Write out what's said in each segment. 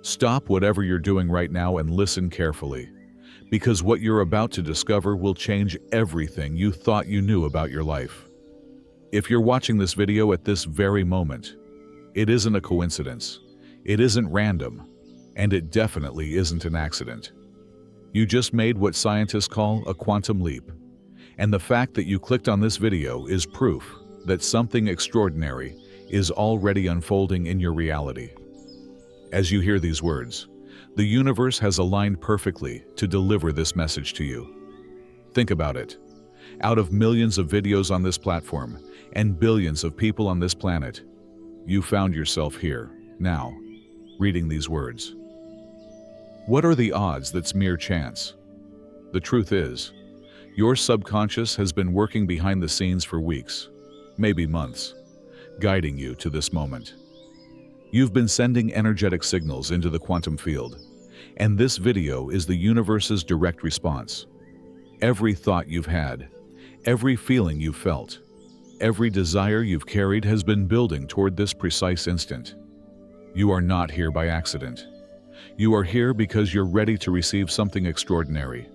Stop whatever you're doing right now and listen carefully, because what you're about to discover will change everything you thought you knew about your life. If you're watching this video at this very moment, it isn't a coincidence, it isn't random, and it definitely isn't an accident. You just made what scientists call a quantum leap, and the fact that you clicked on this video is proof that something extraordinary is already unfolding in your reality. As you hear these words, the universe has aligned perfectly to deliver this message to you. Think about it. Out of millions of videos on this platform and billions of people on this planet, you found yourself here, now, reading these words. What are the odds that's mere chance? The truth is, your subconscious has been working behind the scenes for weeks, maybe months, guiding you to this moment. You've been sending energetic signals into the quantum field, and this video is the universe's direct response. Every thought you've had, every feeling you've felt, every desire you've carried has been building toward this precise instant. You are not here by accident. You are here because you're ready to receive something extraordinary.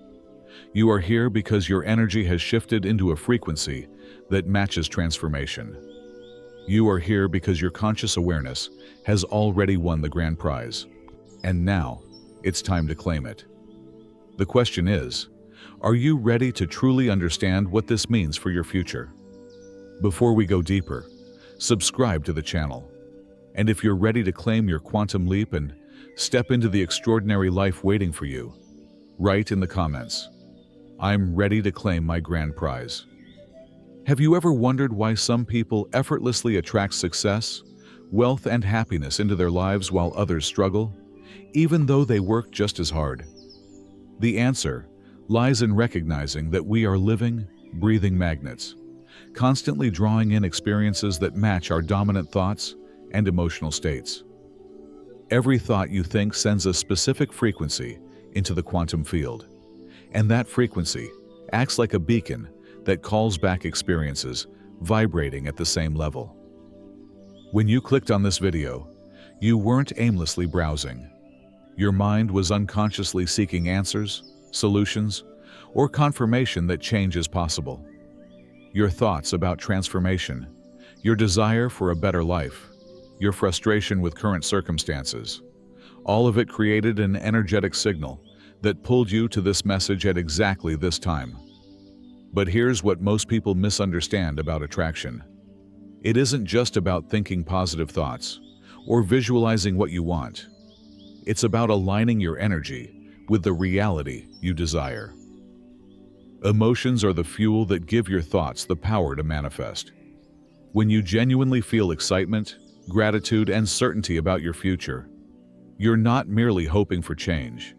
You are here because your energy has shifted into a frequency that matches transformation. You are here because your conscious awareness has already won the grand prize, and now it's time to claim it. The question is, are you ready to truly understand what this means for your future? Before we go deeper, subscribe to the channel. And if you're ready to claim your quantum leap and step into the extraordinary life waiting for you, write in the comments, "I'm ready to claim my grand prize." Have you ever wondered why some people effortlessly attract success, wealth, and happiness into their lives while others struggle, even though they work just as hard? The answer lies in recognizing that we are living, breathing magnets, constantly drawing in experiences that match our dominant thoughts and emotional states. Every thought you think sends a specific frequency into the quantum field, and that frequency acts like a beacon that calls back experiences vibrating at the same level. When you clicked on this video, you weren't aimlessly browsing. Your mind was unconsciously seeking answers, solutions, or confirmation that change is possible. Your thoughts about transformation, your desire for a better life, your frustration with current circumstances, all of it created an energetic signal that pulled you to this message at exactly this time. But here's what most people misunderstand about attraction. It isn't just about thinking positive thoughts or visualizing what you want. It's about aligning your energy with the reality you desire. Emotions are the fuel that give your thoughts the power to manifest. When you genuinely feel excitement, gratitude, and certainty about your future, you're not merely hoping for change.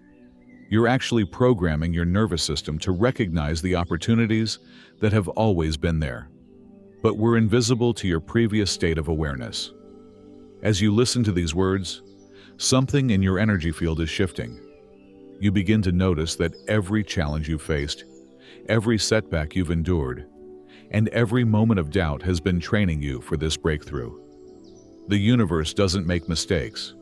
You're actually programming your nervous system to recognize the opportunities that have always been there, but were invisible to your previous state of awareness. As you listen to these words, something in your energy field is shifting. You begin to notice that every challenge you've faced, every setback you've endured, and every moment of doubt has been training you for this breakthrough. The universe doesn't make mistakes.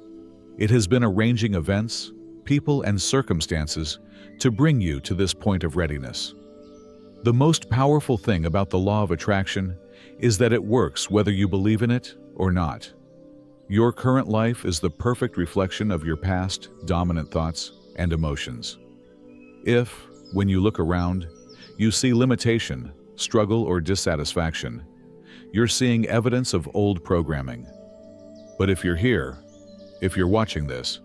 It has been arranging events, people, and circumstances to bring you to this point of readiness. The most powerful thing about the law of attraction is that it works whether you believe in it or not. Your current life is the perfect reflection of your past dominant thoughts and emotions. If, when you look around, you see limitation, struggle, or dissatisfaction, you're seeing evidence of old programming. But if you're here, if you're watching this,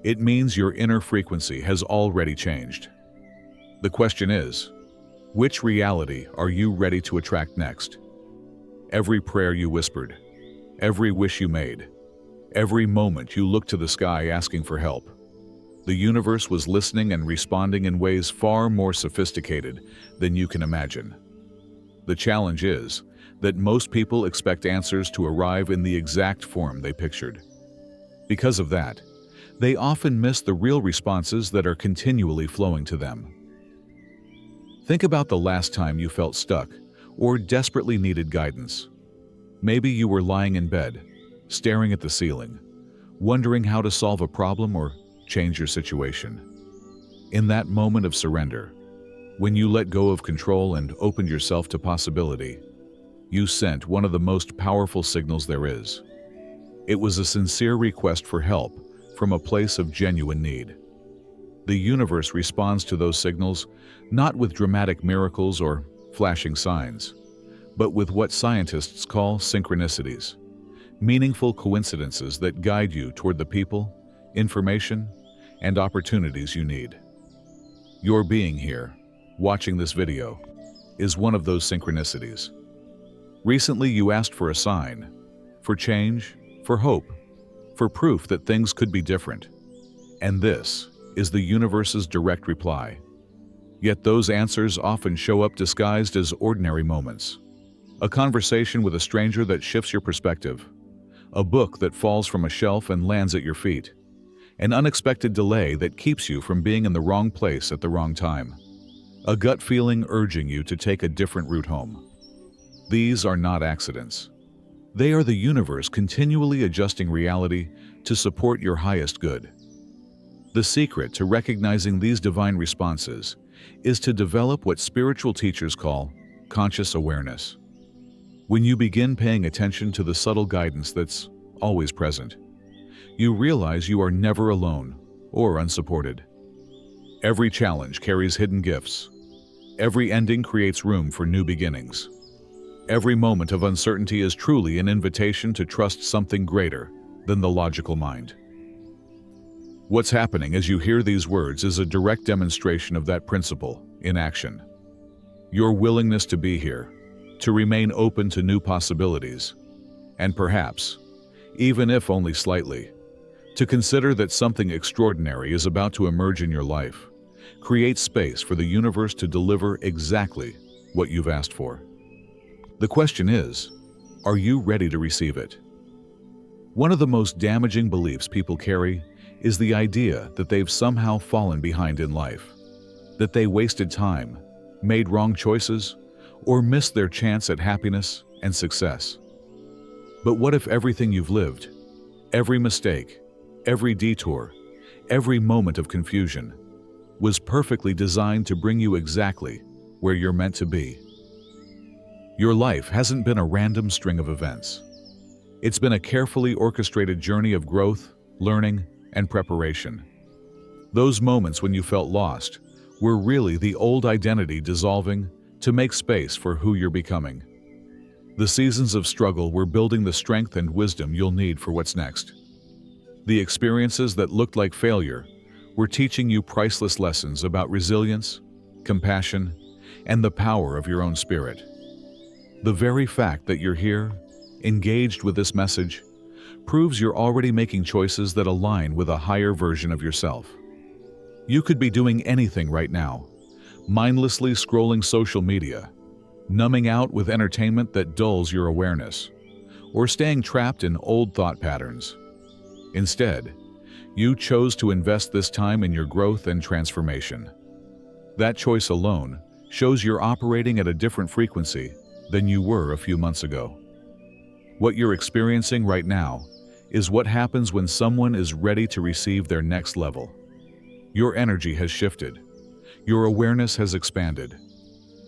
it means your inner frequency has already changed. The question is, which reality are you ready to attract next? Every prayer you whispered, every wish you made, every moment you looked to the sky asking for help, the universe was listening and responding in ways far more sophisticated than you can imagine. The challenge is that most people expect answers to arrive in the exact form they pictured. Because of that, they often miss the real responses that are continually flowing to them. Think about the last time you felt stuck or desperately needed guidance. Maybe you were lying in bed, staring at the ceiling, wondering how to solve a problem or change your situation. In that moment of surrender, when you let go of control and opened yourself to possibility, you sent one of the most powerful signals there is. It was a sincere request for help from a place of genuine need. The universe responds to those signals not with dramatic miracles or flashing signs, but with what scientists call synchronicities, meaningful coincidences that guide you toward the people, information, and opportunities you need. Your being here, watching this video, is one of those synchronicities. Recently, you asked for a sign, for change, for hope, for proof that things could be different. And this is the universe's direct reply. Yet those answers often show up disguised as ordinary moments. A conversation with a stranger that shifts your perspective, a book that falls from a shelf and lands at your feet, an unexpected delay that keeps you from being in the wrong place at the wrong time, a gut feeling urging you to take a different route home. These are not accidents. They are the universe continually adjusting reality to support your highest good. The secret to recognizing these divine responses is to develop what spiritual teachers call conscious awareness. When you begin paying attention to the subtle guidance that's always present, you realize you are never alone or unsupported. Every challenge carries hidden gifts. Every ending creates room for new beginnings. Every moment of uncertainty is truly an invitation to trust something greater than the logical mind. What's happening as you hear these words is a direct demonstration of that principle in action. Your willingness to be here, to remain open to new possibilities, and perhaps, even if only slightly, to consider that something extraordinary is about to emerge in your life, creates space for the universe to deliver exactly what you've asked for. The question is, are you ready to receive it? One of the most damaging beliefs people carry is the idea that they've somehow fallen behind in life, that they wasted time, made wrong choices, or missed their chance at happiness and success. But what if everything you've lived, every mistake, every detour, every moment of confusion, was perfectly designed to bring you exactly where you're meant to be? Your life hasn't been a random string of events. It's been a carefully orchestrated journey of growth, learning, and preparation. Those moments when you felt lost were really the old identity dissolving to make space for who you're becoming. The seasons of struggle were building the strength and wisdom you'll need for what's next. The experiences that looked like failure were teaching you priceless lessons about resilience, compassion, and the power of your own spirit. The very fact that you're here, engaged with this message, proves you're already making choices that align with a higher version of yourself. You could be doing anything right now, mindlessly scrolling social media, numbing out with entertainment that dulls your awareness, or staying trapped in old thought patterns. Instead, you chose to invest this time in your growth and transformation. That choice alone shows you're operating at a different frequency than you were a few months ago. What you're experiencing right now is what happens when someone is ready to receive their next level. Your energy has shifted. Your awareness has expanded.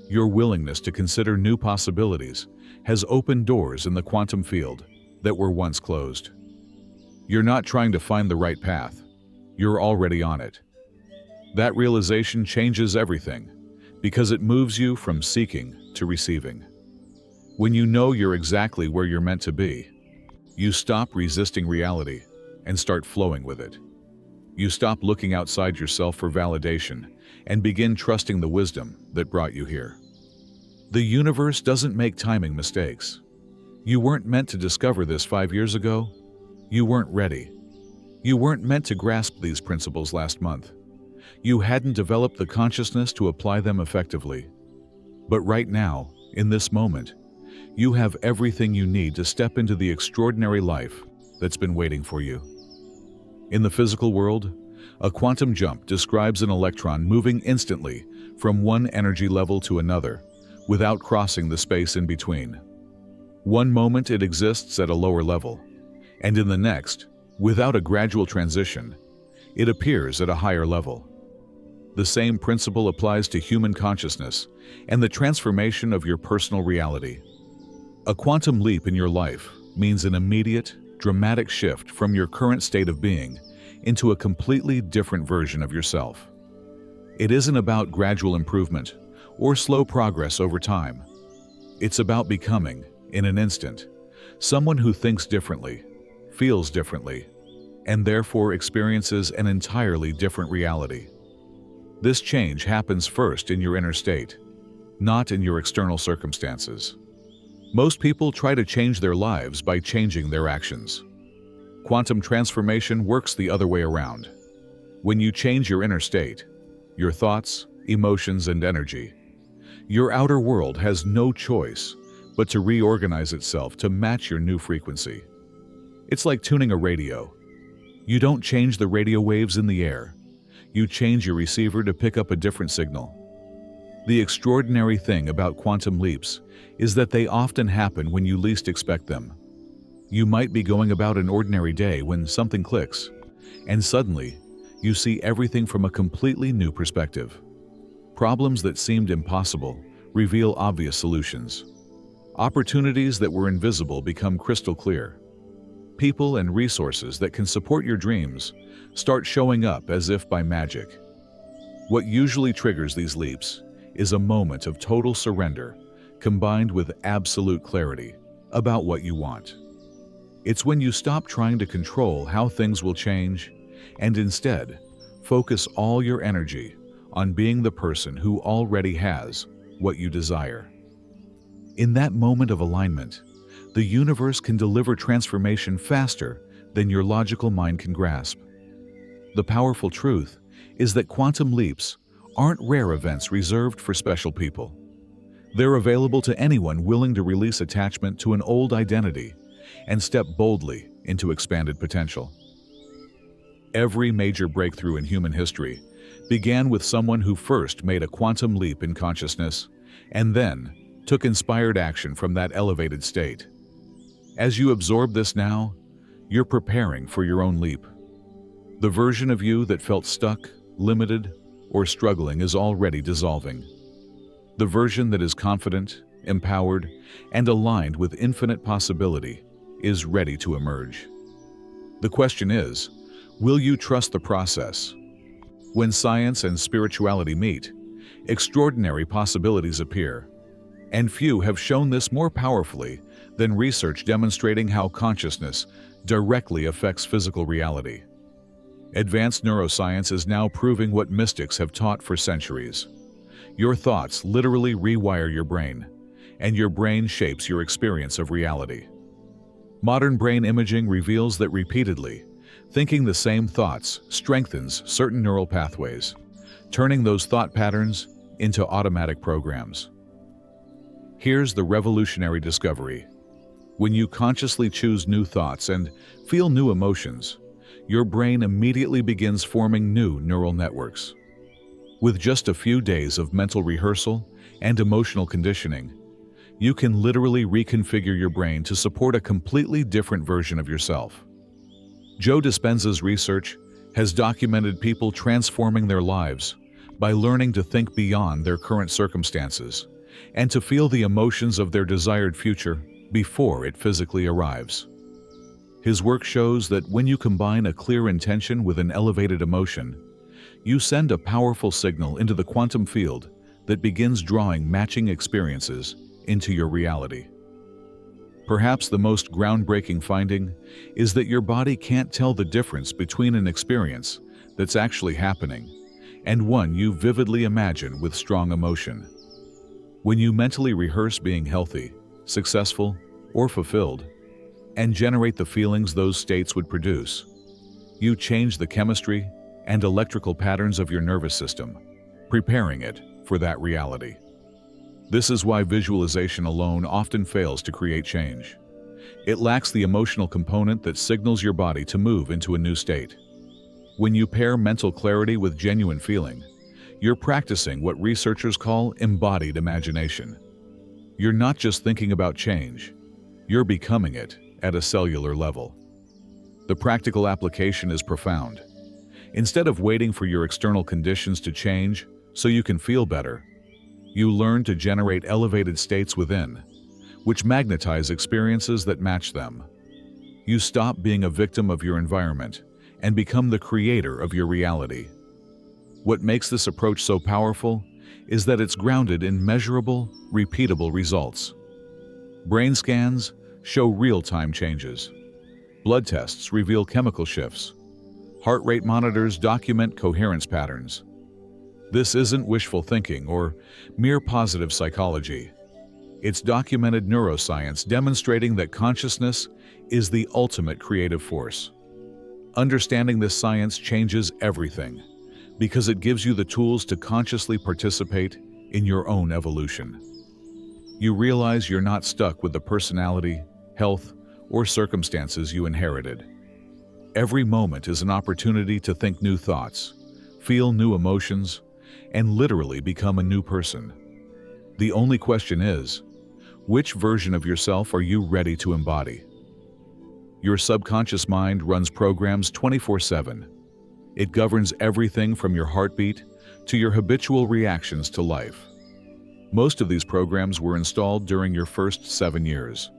Your willingness to consider new possibilities has opened doors in the quantum field that were once closed. You're not trying to find the right path. You're already on it. That realization changes everything because it moves you from seeking to receiving. When you know you're exactly where you're meant to be, you stop resisting reality and start flowing with it. You stop looking outside yourself for validation and begin trusting the wisdom that brought you here. The universe doesn't make timing mistakes. You weren't meant to discover this 5 years ago. You weren't ready. You weren't meant to grasp these principles last month. You hadn't developed the consciousness to apply them effectively. But right now, in this moment, you have everything you need to step into the extraordinary life that's been waiting for you. In the physical world, a quantum jump describes an electron moving instantly from one energy level to another without crossing the space in between. One moment it exists at a lower level, and in the next, Without a gradual transition, it appears at a higher level. The same principle applies to human consciousness and the transformation of your personal reality. A quantum leap in your life means an immediate, dramatic shift from your current state of being into a completely different version of yourself. It isn't about gradual improvement or slow progress over time. It's about becoming, in an instant, someone who thinks differently, feels differently, and therefore experiences an entirely different reality. This change happens first in your inner state, not in your external circumstances. Most people try to change their lives by changing their actions. Quantum transformation works the other way around. When you change your inner state, your thoughts, emotions, and energy, your outer world has no choice but to reorganize itself to match your new frequency. It's like tuning a radio. You don't change the radio waves in the air. You change your receiver to pick up a different signal. The extraordinary thing about quantum leaps is that they often happen when you least expect them. You might be going about an ordinary day when something clicks, and suddenly, you see everything from a completely new perspective. Problems that seemed impossible reveal obvious solutions. Opportunities that were invisible become crystal clear. People and resources that can support your dreams start showing up as if by magic. What usually triggers these leaps is a moment of total surrender combined with absolute clarity about what you want. It's when you stop trying to control how things will change and instead focus all your energy on being the person who already has what you desire. In that moment of alignment, the universe can deliver transformation faster than your logical mind can grasp. The powerful truth is that quantum leaps aren't rare events reserved for special people. They're available to anyone willing to release attachment to an old identity and step boldly into expanded potential. Every major breakthrough in human history began with someone who first made a quantum leap in consciousness and then took inspired action from that elevated state. As you absorb this now, you're preparing for your own leap. The version of you that felt stuck, limited, or struggling is already dissolving. The version that is confident, empowered, and aligned with infinite possibility is ready to emerge. The question is, will you trust the process? When science and spirituality meet, extraordinary possibilities appear, and few have shown this more powerfully than research demonstrating how consciousness directly affects physical reality. Advanced neuroscience is now proving what mystics have taught for centuries. Your thoughts literally rewire your brain, and your brain shapes your experience of reality. Modern brain imaging reveals that repeatedly, thinking the same thoughts strengthens certain neural pathways, turning those thought patterns into automatic programs. Here's the revolutionary discovery. When you consciously choose new thoughts and feel new emotions, your brain immediately begins forming new neural networks. With just a few days of mental rehearsal and emotional conditioning, you can literally reconfigure your brain to support a completely different version of yourself. Joe Dispenza's research has documented people transforming their lives by learning to think beyond their current circumstances and to feel the emotions of their desired future before it physically arrives. His work shows that when you combine a clear intention with an elevated emotion, you send a powerful signal into the quantum field that begins drawing matching experiences into your reality. Perhaps the most groundbreaking finding is that your body can't tell the difference between an experience that's actually happening and one you vividly imagine with strong emotion. When you mentally rehearse being healthy, successful, or fulfilled, and generate the feelings those states would produce, you change the chemistry and electrical patterns of your nervous system, preparing it for that reality. This is why visualization alone often fails to create change. It lacks the emotional component that signals your body to move into a new state. When you pair mental clarity with genuine feeling, you're practicing what researchers call embodied imagination. You're not just thinking about change, you're becoming it at a cellular level. The practical application is profound. Instead of waiting for your external conditions to change so you can feel better, you learn to generate elevated states within, which magnetize experiences that match them. You stop being a victim of your environment and become the creator of your reality. What makes this approach so powerful is that it's grounded in measurable, repeatable results. Brain scans show real-time changes. Blood tests reveal chemical shifts. Heart rate monitors document coherence patterns. This isn't wishful thinking or mere positive psychology. It's documented neuroscience demonstrating that consciousness is the ultimate creative force. Understanding this science changes everything because it gives you the tools to consciously participate in your own evolution. You realize you're not stuck with the personality, health, or circumstances you inherited. Every moment is an opportunity to think new thoughts, feel new emotions, and literally become a new person. The only question is, which version of yourself are you ready to embody? Your subconscious mind runs programs 24/7. It governs everything from your heartbeat to your habitual reactions to life. Most of these programs were installed during your first 7 years,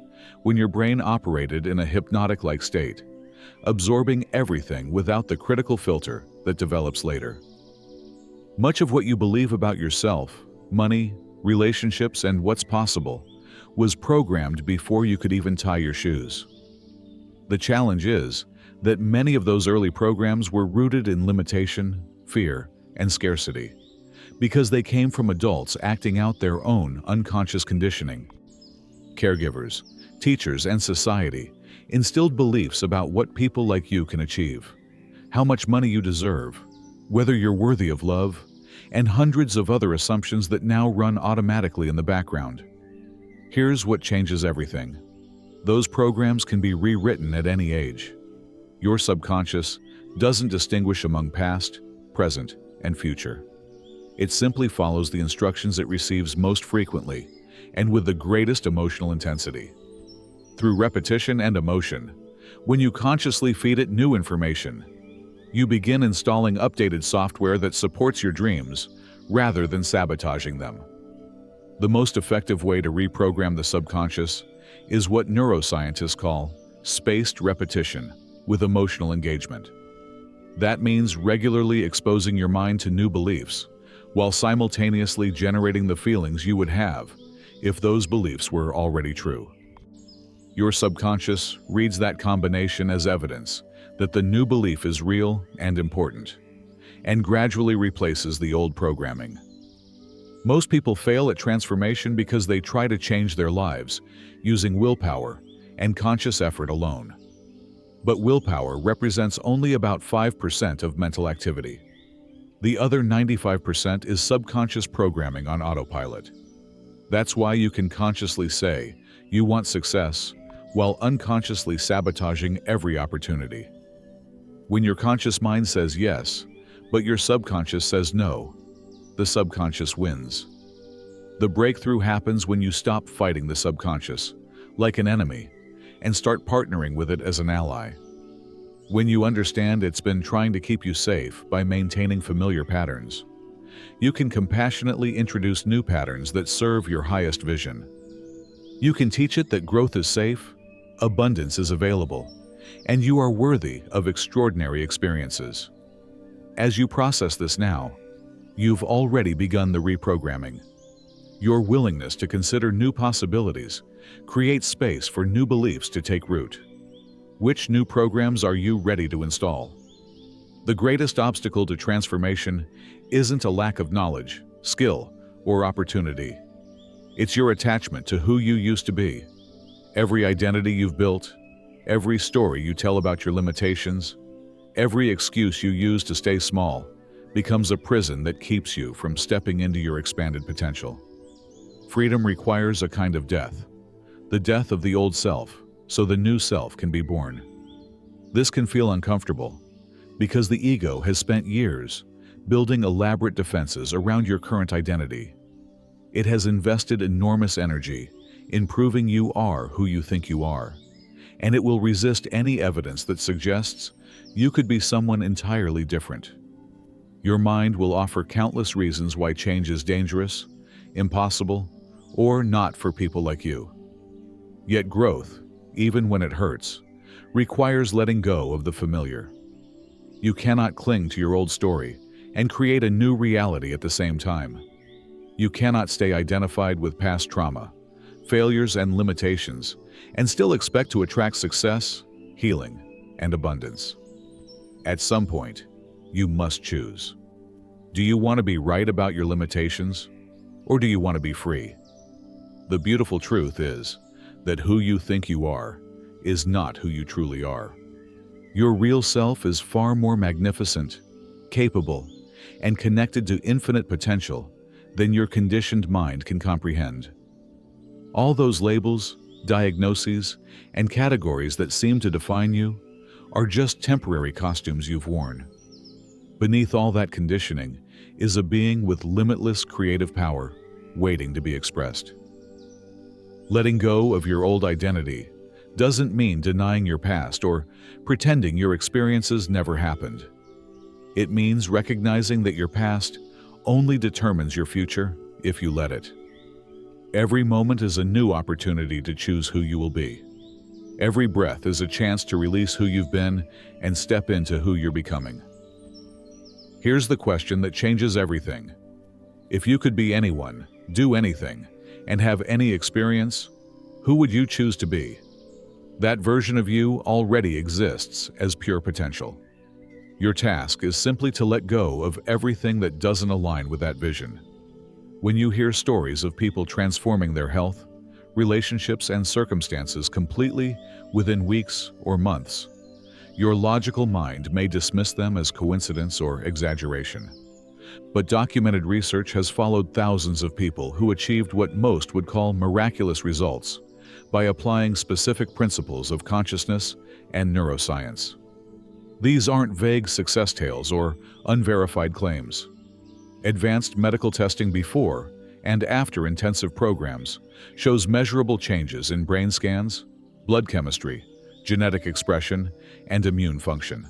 when your brain operated in a hypnotic-like state, absorbing everything without the critical filter that develops later. Much of what you believe about yourself, money, relationships, and what's possible was programmed before you could even tie your shoes. The challenge is that many of those early programs were rooted in limitation, fear, and scarcity, because they came from adults acting out their own unconscious conditioning. Caregivers, teachers, and society instilled beliefs about what people like you can achieve, how much money you deserve, whether you're worthy of love, and hundreds of other assumptions that now run automatically in the background. Here's what changes everything. Those programs can be rewritten at any age. Your subconscious doesn't distinguish among past, present, and future. It simply follows the instructions it receives most frequently and with the greatest emotional intensity. Through repetition and emotion, when you consciously feed it new information, you begin installing updated software that supports your dreams rather than sabotaging them. The most effective way to reprogram the subconscious is what neuroscientists call spaced repetition with emotional engagement. That means regularly exposing your mind to new beliefs while simultaneously generating the feelings you would have if those beliefs were already true. Your subconscious reads that combination as evidence that the new belief is real and important, and gradually replaces the old programming. Most people fail at transformation because they try to change their lives using willpower and conscious effort alone. But willpower represents only about 5% of mental activity. The other 95% is subconscious programming on autopilot. That's why you can consciously say you want success while unconsciously sabotaging every opportunity. When your conscious mind says yes, but your subconscious says no, the subconscious wins. The breakthrough happens when you stop fighting the subconscious, like an enemy, and start partnering with it as an ally. When you understand it's been trying to keep you safe by maintaining familiar patterns, you can compassionately introduce new patterns that serve your highest vision. You can teach it that growth is safe, abundance is available, and you are worthy of extraordinary experiences. As you process this now, you've already begun the reprogramming. Your willingness to consider new possibilities creates space for new beliefs to take root. Which new programs are you ready to install? The greatest obstacle to transformation isn't a lack of knowledge, skill, or opportunity. It's your attachment to who you used to be. Every identity you've built, every story you tell about your limitations, every excuse you use to stay small becomes a prison that keeps you from stepping into your expanded potential. Freedom requires a kind of death, the death of the old self, so the new self can be born. This can feel uncomfortable because the ego has spent years building elaborate defenses around your current identity. It has invested enormous energy in proving you are who you think you are, and it will resist any evidence that suggests you could be someone entirely different. Your mind will offer countless reasons why change is dangerous, impossible, or not for people like you. Yet growth, even when it hurts, requires letting go of the familiar. You cannot cling to your old story and create a new reality at the same time. You cannot stay identified with past trauma, failures, and limitations, and still expect to attract success, healing, and abundance. At some point, you must choose. Do you want to be right about your limitations, or do you want to be free? The beautiful truth is that who you think you are is not who you truly are. Your real self is far more magnificent, capable, and connected to infinite potential than your conditioned mind can comprehend. All those labels, diagnoses, and categories that seem to define you are just temporary costumes you've worn. Beneath all that conditioning is a being with limitless creative power waiting to be expressed. Letting go of your old identity doesn't mean denying your past or pretending your experiences never happened. It means recognizing that your past only determines your future if you let it. Every moment is a new opportunity to choose who you will be. Every breath is a chance to release who you've been and step into who you're becoming. Here's the question that changes everything. If you could be anyone, do anything, and have any experience, who would you choose to be? That version of you already exists as pure potential. Your task is simply to let go of everything that doesn't align with that vision. When you hear stories of people transforming their health, relationships, and circumstances completely within weeks or months, your logical mind may dismiss them as coincidence or exaggeration. But documented research has followed thousands of people who achieved what most would call miraculous results by applying specific principles of consciousness and neuroscience. These aren't vague success tales or unverified claims. Advanced medical testing before and after intensive programs shows measurable changes in brain scans, blood chemistry, genetic expression, and immune function.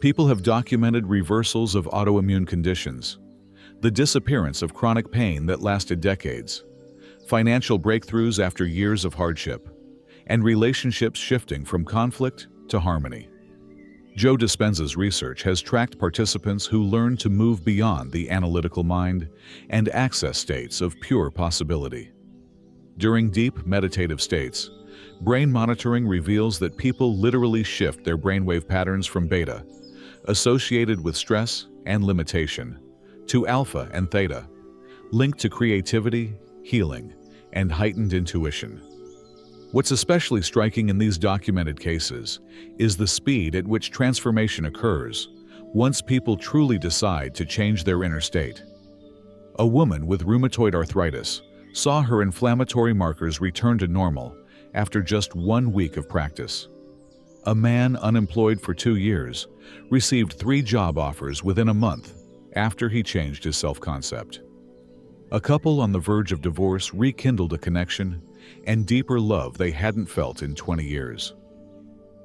People have documented reversals of autoimmune conditions, the disappearance of chronic pain that lasted decades, financial breakthroughs after years of hardship, and relationships shifting from conflict to harmony. Joe Dispenza's research has tracked participants who learned to move beyond the analytical mind and access states of pure possibility. During deep meditative states, brain monitoring reveals that people literally shift their brainwave patterns from beta, associated with stress and limitation, to alpha and theta, linked to creativity, healing, and heightened intuition. What's especially striking in these documented cases is the speed at which transformation occurs once people truly decide to change their inner state. A woman with rheumatoid arthritis saw her inflammatory markers return to normal after just 1 week of practice. A man unemployed for 2 years received 3 job offers within a month after he changed his self-concept. A couple on the verge of divorce rekindled a connection and deeper love they hadn't felt in 20 years.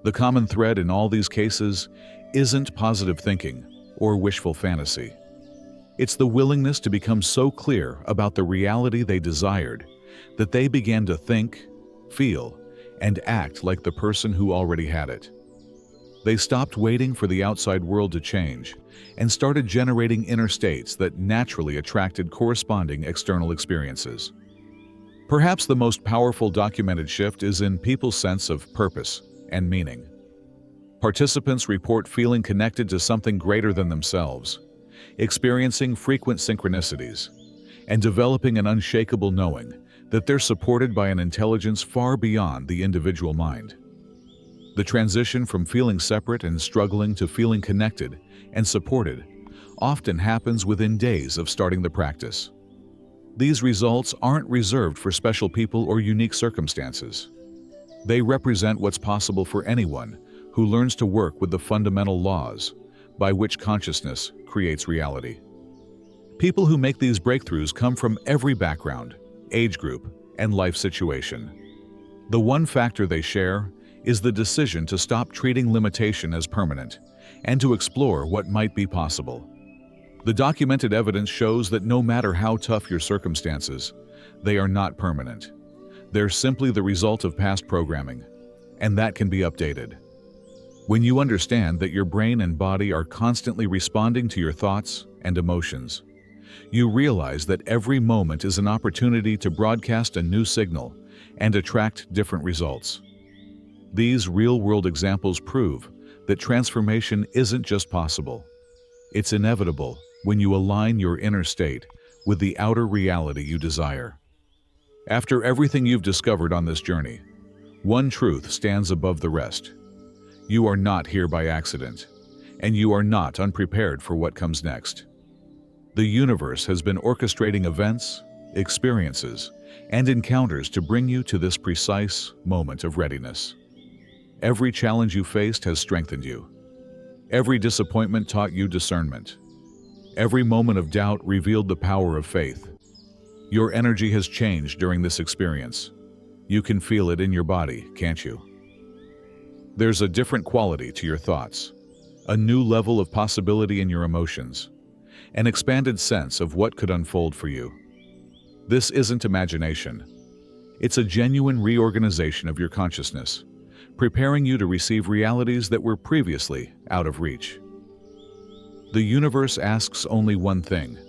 The common thread in all these cases isn't positive thinking or wishful fantasy. It's the willingness to become so clear about the reality they desired that they began to think, feel, and act like the person who already had it. They stopped waiting for the outside world to change and started generating inner states that naturally attracted corresponding external experiences. Perhaps the most powerful documented shift is in people's sense of purpose and meaning. Participants report feeling connected to something greater than themselves, experiencing frequent synchronicities, and developing an unshakable knowing that they're supported by an intelligence far beyond the individual mind. The transition from feeling separate and struggling to feeling connected and supported often happens within days of starting the practice. These results aren't reserved for special people or unique circumstances. They represent what's possible for anyone who learns to work with the fundamental laws by which consciousness creates reality. People who make these breakthroughs come from every background, age group, and life situation. The one factor they share is the decision to stop treating limitation as permanent and to explore what might be possible. The documented evidence shows that no matter how tough your circumstances, they are not permanent. They're simply the result of past programming, and that can be updated. When you understand that your brain and body are constantly responding to your thoughts and emotions, you realize that every moment is an opportunity to broadcast a new signal and attract different results. These real-world examples prove that transformation isn't just possible. It's inevitable when you align your inner state with the outer reality you desire. After everything you've discovered on this journey, one truth stands above the rest. You are not here by accident, and you are not unprepared for what comes next. The universe has been orchestrating events, experiences, and encounters to bring you to this precise moment of readiness. Every challenge you faced has strengthened you. Every disappointment taught you discernment. Every moment of doubt revealed the power of faith. Your energy has changed during this experience. You can feel it in your body, can't you? There's a different quality to your thoughts, a new level of possibility in your emotions, an expanded sense of what could unfold for you. This isn't imagination. It's a genuine reorganization of your consciousness, preparing you to receive realities that were previously out of reach. The universe asks only one thing: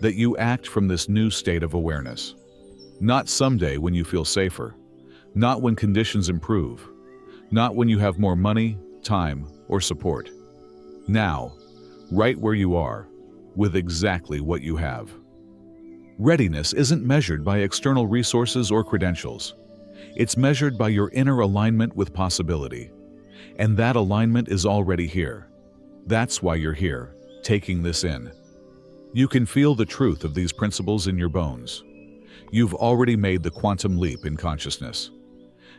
that you act from this new state of awareness. Not someday when you feel safer, not when conditions improve, not when you have more money, time, or support. Now, right where you are, with exactly what you have. Readiness isn't measured by external resources or credentials. It's measured by your inner alignment with possibility. And that alignment is already here. That's why you're here, taking this in. You can feel the truth of these principles in your bones. You've already made the quantum leap in consciousness.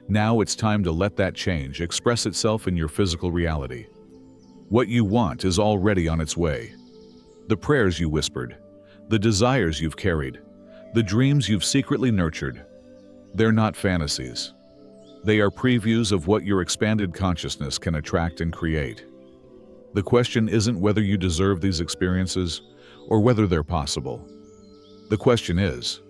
Now it's time to let that change express itself in your physical reality. What you want is already on its way. The prayers you whispered, the desires you've carried, the dreams you've secretly nurtured, they're not fantasies. They are previews of what your expanded consciousness can attract and create. The question isn't whether you deserve these experiences or whether they're possible. The question is,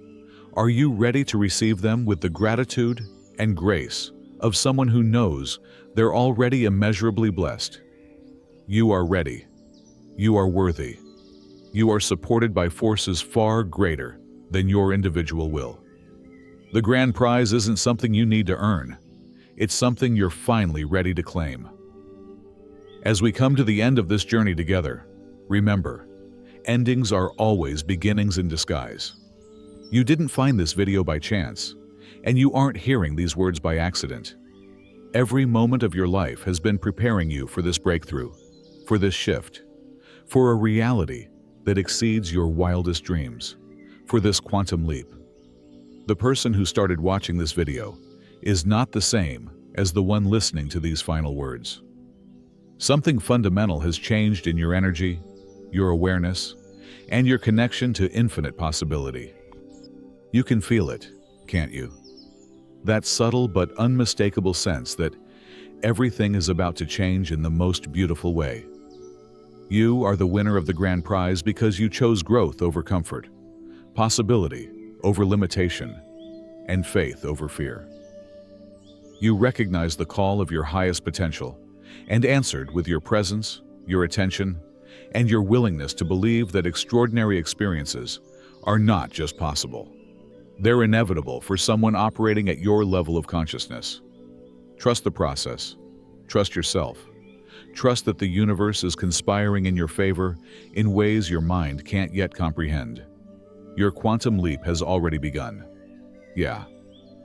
are you ready to receive them with the gratitude and grace of someone who knows they're already immeasurably blessed? You are ready. You are worthy. You are supported by forces far greater than your individual will. The grand prize isn't something you need to earn. It's something you're finally ready to claim. As we come to the end of this journey together, remember, endings are always beginnings in disguise. You didn't find this video by chance, and you aren't hearing these words by accident. Every moment of your life has been preparing you for this breakthrough, for this shift, for a reality that exceeds your wildest dreams, for this quantum leap. The person who started watching this video is not the same as the one listening to these final words. Something fundamental has changed in your energy, your awareness, and your connection to infinite possibility. You can feel it, can't you? That subtle but unmistakable sense that everything is about to change in the most beautiful way. You are the winner of the grand prize because you chose growth over comfort, possibility over limitation, and faith over fear. You recognize the call of your highest potential and answered with your presence, your attention, and your willingness to believe that extraordinary experiences are not just possible. They're inevitable for someone operating at your level of consciousness. Trust the process. Trust yourself. Trust that the universe is conspiring in your favor in ways your mind can't yet comprehend. Your quantum leap has already begun. Yeah,